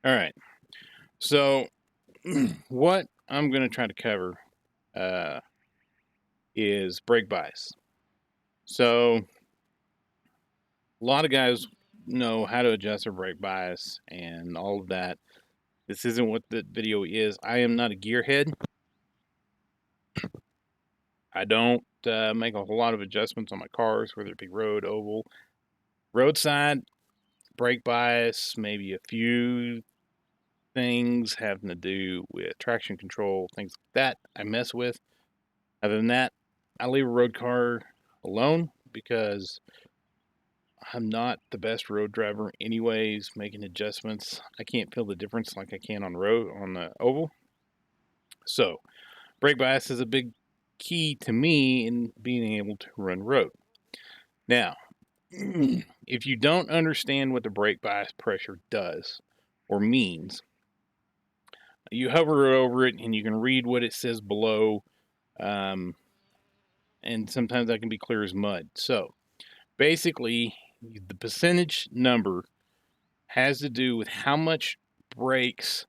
All right. So what I'm going to try to cover is brake bias. So a lot of guys know how to adjust their brake bias and all of that. This isn't what the video is. I am not a gearhead. I don't make a whole lot of adjustments on my cars, whether it be road, oval, roadside, brake bias, maybe a few things having to do with traction control, things like that I mess with. Other than that, I leave a road car alone because I'm not the best road driver anyways, making adjustments. I can't feel the difference like I can on the oval. So brake bias is a big key to me in being able to run road. Now, if you don't understand what the brake bias pressure does or means, you hover over it and you can read what it says below. And sometimes that can be clear as mud. So basically, the percentage number has to do with how much brakes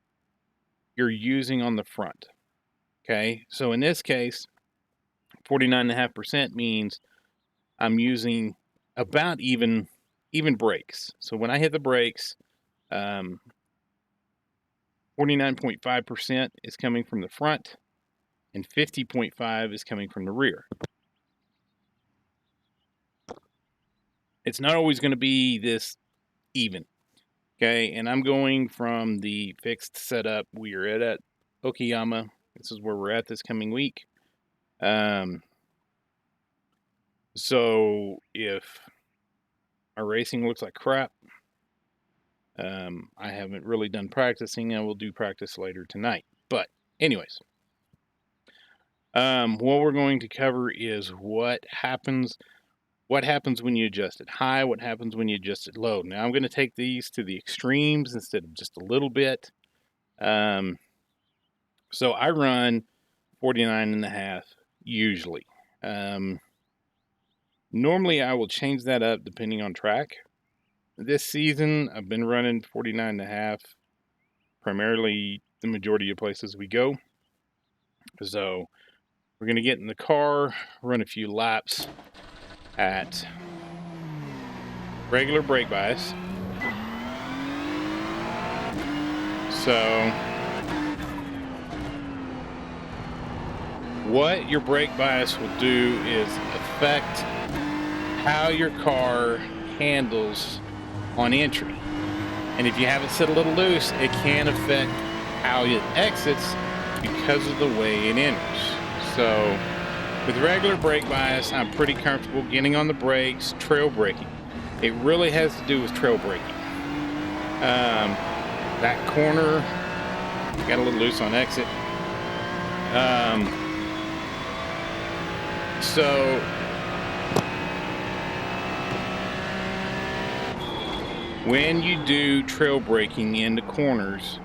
you're using on the front. Okay, so in this case, 49.5% means I'm using about even brakes. So when I hit the brakes, 49.5% is coming from the front and 50.5 is coming from the rear. It's not always going to be this even. Okay, and I'm going from the fixed setup we are at Okayama. This is where we're at this coming week. So if our racing looks like crap, I haven't really done practicing. I will do practice later tonight. But anyways, what we're going to cover is what happens when you adjust it high, what happens when you adjust it low. Now I'm going to take these to the extremes instead of just a little bit. So I run 49.5 usually. Normally I will change that up depending on track. This season I've been running 49.5, primarily the majority of places we go. So we're going to get in the car, run a few laps at regular brake bias. So what your brake bias will do is affect how your car handles on entry. And if you have it set a little loose, it can affect how it exits because of the way it enters. So with regular brake bias, I'm pretty comfortable getting on the brakes, trail braking. It really has to do with trail braking. That corner got a little loose on exit. So when you do trail braking into corners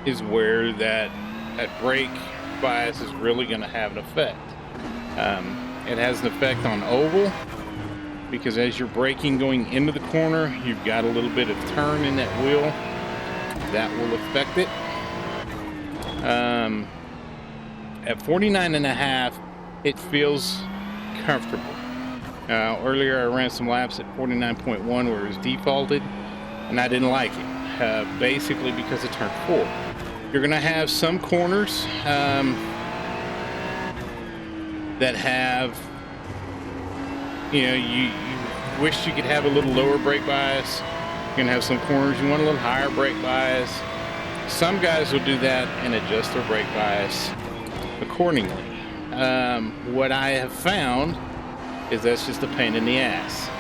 is where that brake bias is really going to have an effect. It has an effect on oval because as you're braking going into the corner, you've got a little bit of turn in that wheel. That will affect it. At 49.5, it feels comfortable. Earlier I ran some laps at 49.1 where it was defaulted, and I didn't like it, basically because of turn 4. You're going to have some corners that have, you wish you could have a little lower brake bias. You're going to have some corners you want a little higher brake bias. Some guys will do that and adjust their brake bias accordingly. What I have found is that's just a pain in the ass.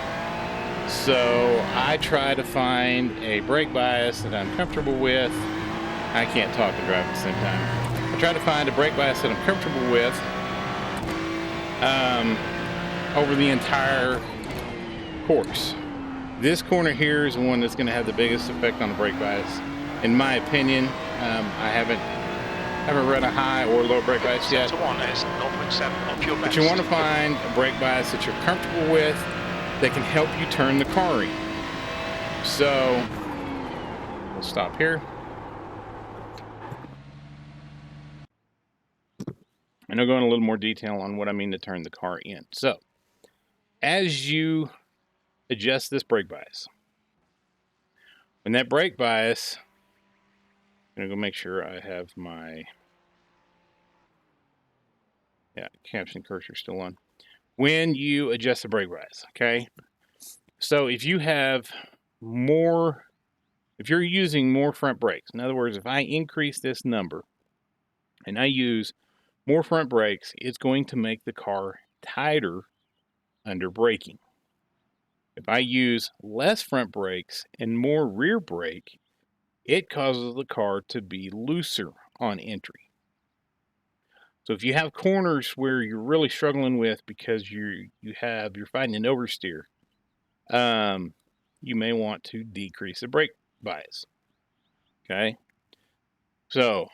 So I try to find a brake bias that I'm comfortable with. I can't talk and drive at the same time. I try to find a brake bias that I'm comfortable with over the entire course. This corner here is the one that's going to have the biggest effect on the brake bias, in my opinion. I haven't run a high or low brake bias yet. But you want to find a brake bias that you're comfortable with that can help you turn the car in. So stop here. And I'll go in a little more detail on what I mean to turn the car in. So, as you adjust this brake bias, when that brake bias, I'm going to go make sure I have my caption cursor still on. When you adjust the brake bias, okay? So if you have more, if you're using more front brakes, in other words, if I increase this number and I use more front brakes, it's going to make the car tighter under braking. If I use less front brakes and more rear brake, it causes the car to be looser on entry. So if you have corners where you're really struggling with because you're fighting an oversteer, you may want to decrease the brake bias. Okay. So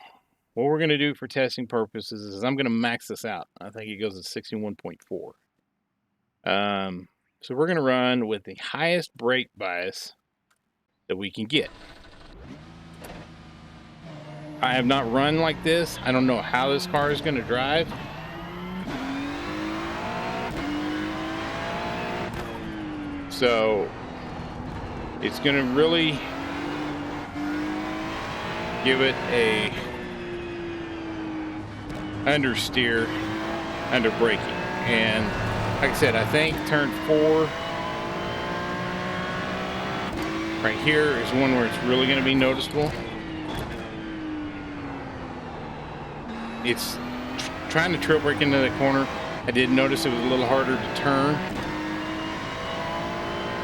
what we're going to do for testing purposes is I'm going to max this out. I think it goes to 61.4. So we're going to run with the highest brake bias that we can get. I have not run like this. I don't know how this car is going to drive. So it's going to really give it a understeer under braking. And like I said, I think turn 4 right here is one where it's really going to be noticeable. It's trying to trail brake into that corner. I did notice it was a little harder to turn.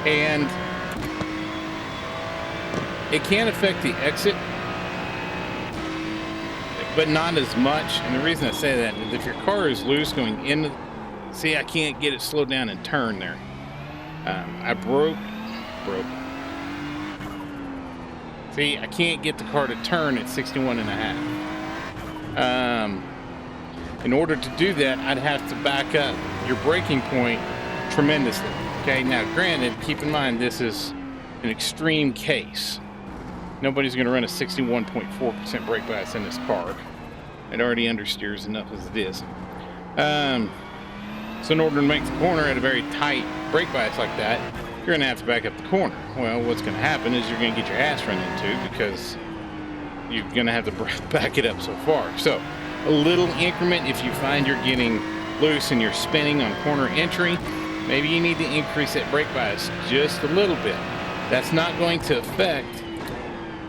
And it can affect the exit, but not as much. And the reason I say that is if your car is loose going into, see, I can't get it slowed down and turn there. I broke. See, I can't get the car to turn at 61.5. In order to do that, I'd have to back up your braking point tremendously. Okay, now granted, keep in mind this is an extreme case. Nobody's going to run a 61.4% brake bias in this car. It already understeers enough as it is. So in order to make the corner at a very tight brake bias like that, you're going to have to back up the corner. Well, what's going to happen is you're going to get your ass run into because you're going to have to back it up so far. So a little increment, if you find you're getting loose and you're spinning on corner entry, maybe you need to increase that brake bias just a little bit. That's not going to affect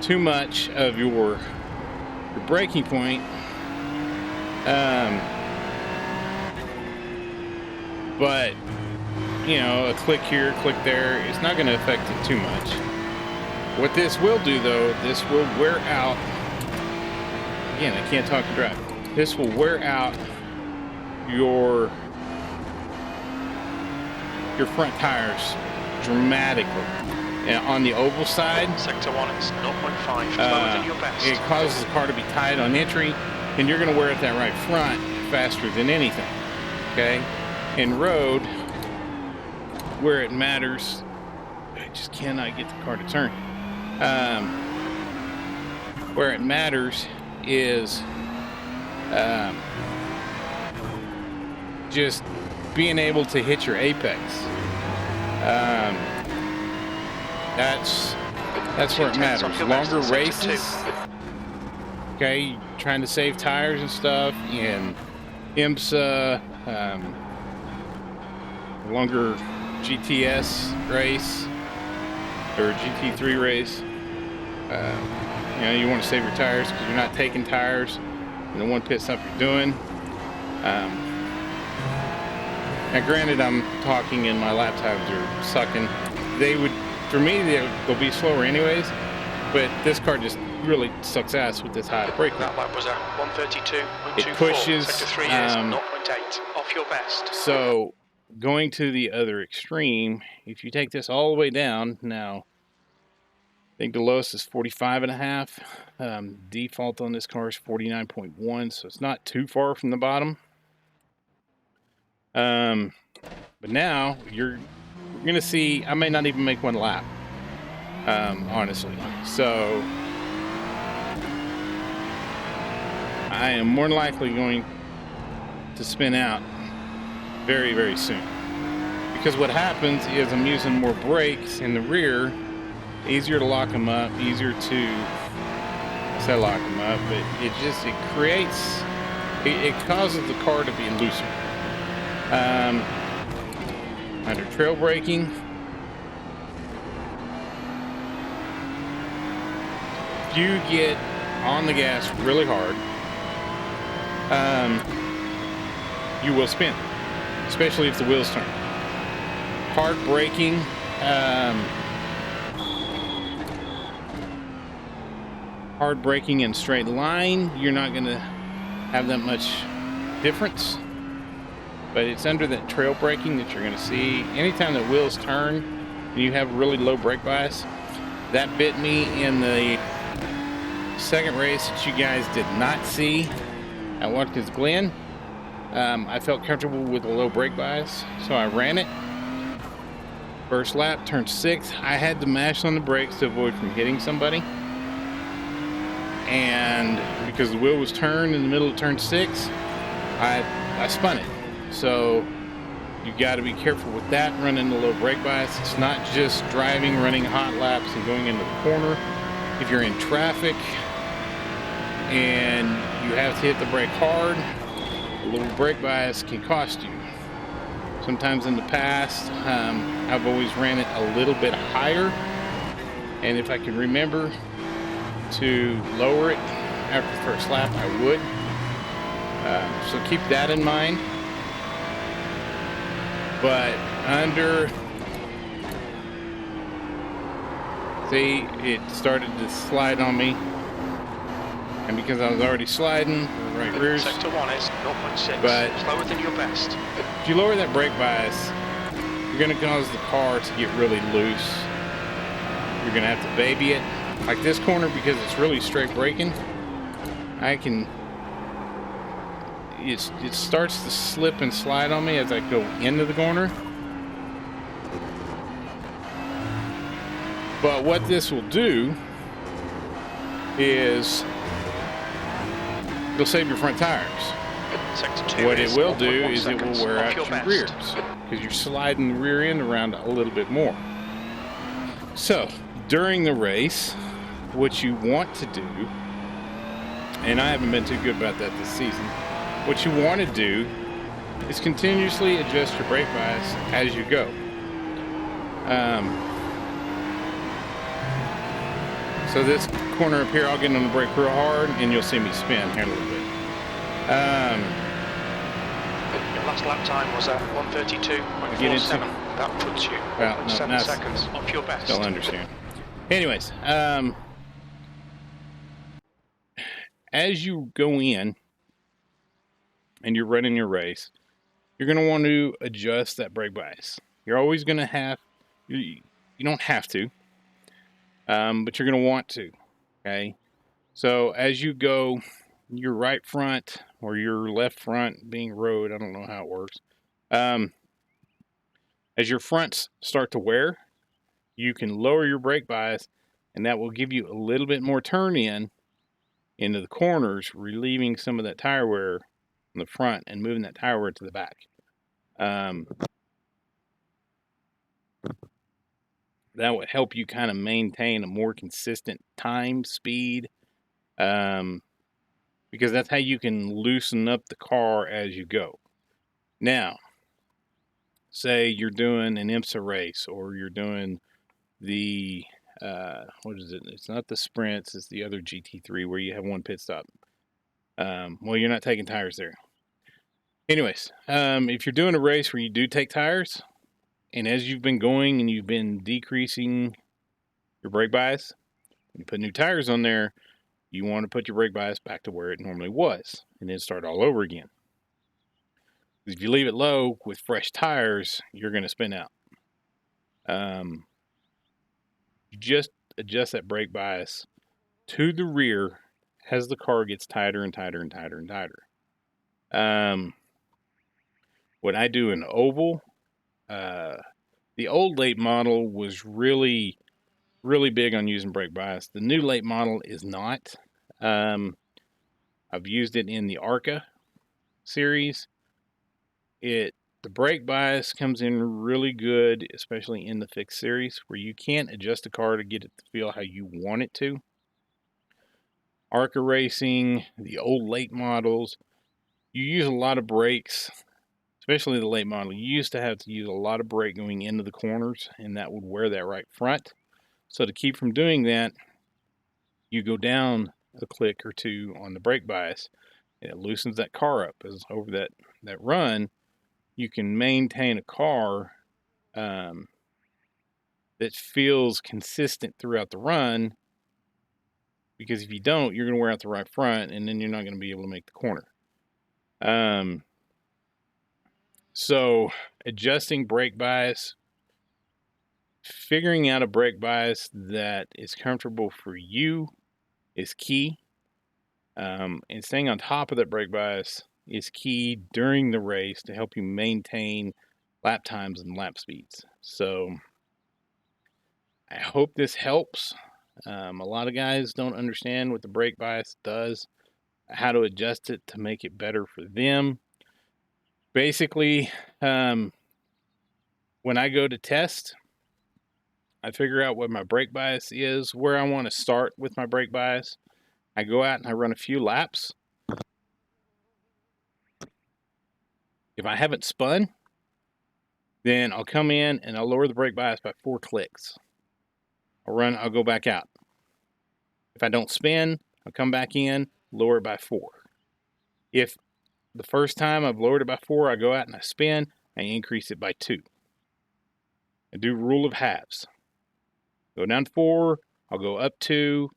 too much of your braking point. But, you know, a click here, click there, it's not going to affect it too much. What this will do, though, this will wear out. Again, I can't talk to drive. This will wear out your front tires dramatically. And on the oval side, sector 1 is 0.5, slower than your best. It causes the car to be tight on entry, and you're going to wear at that right front faster than anything. Okay? In road, where it matters, I just cannot get the car to turn. Where it matters is just being able to hit your apex. That's where it matters. Longer races, okay, trying to save tires and stuff in IMSA, longer GTS race or GT3 race. You know, you want to save your tires because you're not taking tires in the one pit stop you're doing. Now, granted, I'm talking and my lap times are sucking. For me, they'll be slower anyways, but this car just really sucks ass with this high brake. That lap was a 132.24. It pushes. Sector 3 is 0.8 off your best. So, going to the other extreme, if you take this all the way down, now, I think the lowest is 45.5. Default on this car is 49.1, so it's not too far from the bottom. But now you're going to see, I may not even make one lap, honestly. So I am more than likely going to spin out very, very soon. Because what happens is I'm using more brakes in the rear, easier to lock them up, easier to, I say lock them up, but it creates, it causes the car to be looser. Under trail braking, if you get on the gas really hard, you will spin, especially if the wheels turn. Hard braking, hard braking in straight line, you're not going to have that much difference. But it's under that trail braking that you're going to see. Anytime the wheels turn and you have really low brake bias, that bit me in the second race that you guys did not see at Watkins Glen. I felt comfortable with a low brake bias, so I ran it. First lap, turn 6. I had to mash on the brakes to avoid from hitting somebody. And because the wheel was turned in the middle of turn 6, I spun it. So you got to be careful with that, running the low brake bias. It's not just driving, running hot laps and going into the corner. If you're in traffic and you have to hit the brake hard, a little brake bias can cost you. Sometimes in the past, I've always ran it a little bit higher, and if I can remember to lower it after the first lap, I would. So keep that in mind. But see, it started to slide on me, and because I was already sliding, the right rears. Sector 1 is 0.6. But slower than your best. If you lower that brake bias, you're going to cause the car to get really loose. You're going to have to baby it. Like this corner, because it's really straight braking, it starts to slip and slide on me as I go into the corner. But what this will do is it'll save your front tires. What it will do is it will wear out your rears, because you're sliding the rear end around a little bit more. So during the race, what you want to do, and I haven't been too good about that this season, what you want to do is continuously adjust your brake bias as you go. So this corner up here, I'll get on the brake real hard, and you'll see me spin here in a little bit. Your last lap time was at 1:32.47. That puts you 1.7 seconds off your best. Don't understand. Anyways, as you go in and you're running your race, you're going to want to adjust that brake bias. You're always going to have, you don't have to, but you're going to want to, okay? So as you go, your right front or your left front being road, I don't know how it works. As your fronts start to wear, you can lower your brake bias, and that will give you a little bit more turn into the corners, relieving some of that tire wear on the front and moving that tire wear to the back. That would help you kind of maintain a more consistent time, speed, because that's how you can loosen up the car as you go. Now, say you're doing an IMSA race, or you're doing the, what is it? It's not the sprints, it's the other GT3 where you have one pit stop. Well, you're not taking tires there. Anyways, if you're doing a race where you do take tires, and as you've been going and you've been decreasing your brake bias, when you put new tires on there, you want to put your brake bias back to where it normally was, and then start all over again. If you leave it low with fresh tires, you're going to spin out. You just adjust that brake bias to the rear as the car gets tighter and tighter and tighter and tighter. When I do an oval, the old late model was really, really big on using brake bias. The new late model is not. I've used it in the ARCA series. The brake bias comes in really good, especially in the fixed series, where you can't adjust the car to get it to feel how you want it to. ARCA Racing, the old late models, you use a lot of brakes, especially the late model. You used to have to use a lot of brake going into the corners, and that would wear that right front. So to keep from doing that, you go down a click or two on the brake bias, and it loosens that car up. As over that run, you can maintain a car that feels consistent throughout the run, because if you don't, you're going to wear out the right front, and then you're not going to be able to make the corner. So adjusting brake bias, figuring out a brake bias that is comfortable for you is key. And staying on top of that brake bias is key during the race to help you maintain lap times and lap speeds. So I hope this helps. A lot of guys don't understand what the brake bias does, how to adjust it to make it better for them. Basically, when I go to test, I figure out what my brake bias is, where I want to start with my brake bias. I go out and I run a few laps. If I haven't spun, then I'll come in and I'll lower the brake bias by 4 clicks. I'll go back out. If I don't spin, I'll come back in, lower it by 4. If the first time I've lowered it by 4, I go out and I spin, I increase it by 2. I do rule of halves. Go down 4, I'll go up 2.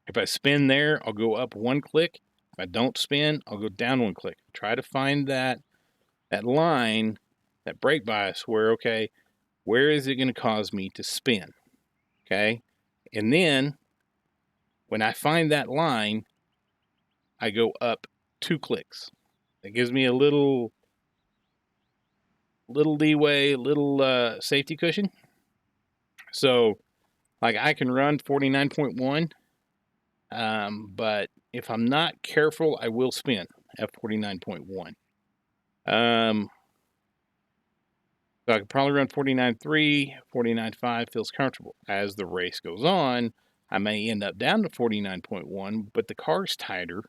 If I spin there, I'll go up 1 click. If I don't spin, I'll go down 1 click. Try to find that line, that brake bias where, okay, where is it going to cause me to spin? Okay. And then when I find that line, I go up 2 clicks. That gives me a little leeway, little safety cushion. So like I can run 49.1, but if I'm not careful, I will spin at 49.1. So I could probably run 49.3, 49.5 feels comfortable. As the race goes on, I may end up down to 49.1, but the car's tighter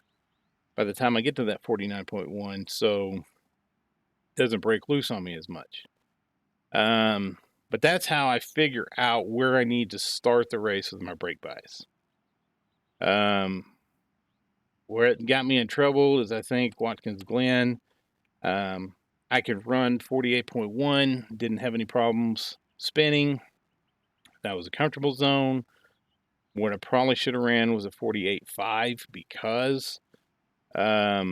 by the time I get to that 49.1, so it doesn't break loose on me as much. But that's how I figure out where I need to start the race with my brake bias. Where it got me in trouble is, I think, Watkins Glen. I could run 48.1, didn't have any problems spinning. That was a comfortable zone. What I probably should have ran was a 48.5, because as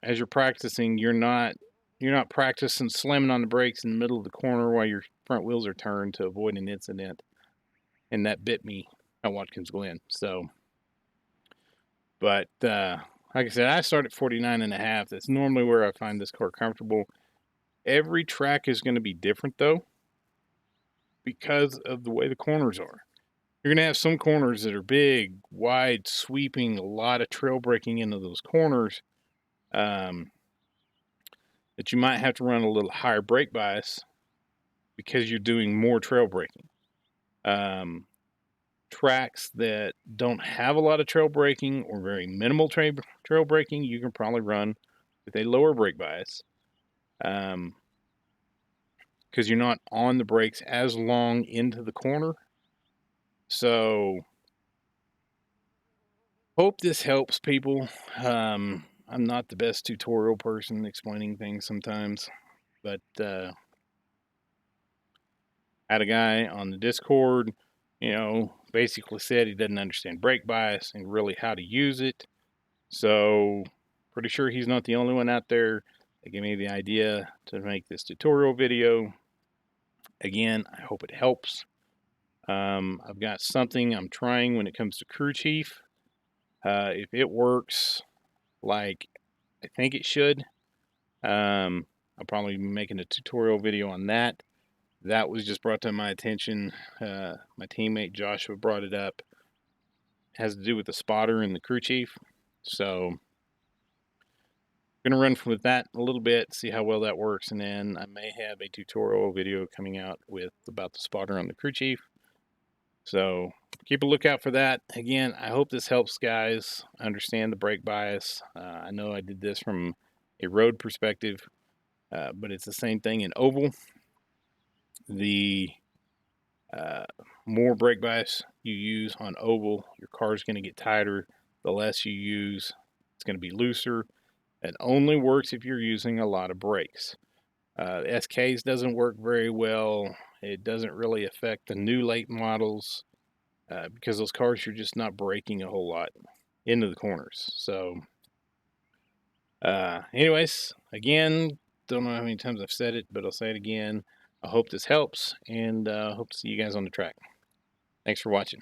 you're practicing, you're not practicing slamming on the brakes in the middle of the corner while your front wheels are turned to avoid an incident. And that bit me at Watkins Glen. So, but like I said, I start at 49.5. That's normally where I find this car comfortable. Every track is going to be different, though, because of the way the corners are. You're going to have some corners that are big, wide, sweeping, a lot of trail braking into those corners, that you might have to run a little higher brake bias because you're doing more trail braking. Tracks that don't have a lot of trail braking or very minimal trail braking, you can probably run with a lower brake bias, because you're not on the brakes as long into the corner. So hope this helps people. I'm not the best tutorial person explaining things sometimes, but had a guy on the Discord, basically said he doesn't understand brake bias and really how to use it. So pretty sure he's not the only one out there that gave me the idea to make this tutorial video. Again, I hope it helps. I've got something I'm trying when it comes to crew chief. If it works like I think it should, I'll probably be making a tutorial video on that. That was just brought to my attention. My teammate Joshua brought it up, has to do with the spotter and the crew chief. So I'm gonna run with that a little bit, see how well that works, and then I may have a tutorial video coming out with about the spotter on the crew chief. So keep a lookout for that. Again, I hope this helps guys understand the brake bias. I know I did this from a road perspective, but it's the same thing in oval. The more brake bias you use on oval, your car is going to get tighter. The less you use, it's going to be looser. It only works if you're using a lot of brakes. The SKs doesn't work very well. It doesn't really affect the new late models because those cars, you're just not braking a whole lot into the corners. So anyways, again, don't know how many times I've said it, but I'll say it again. I hope this helps, and hope to see you guys on the track. Thanks for watching.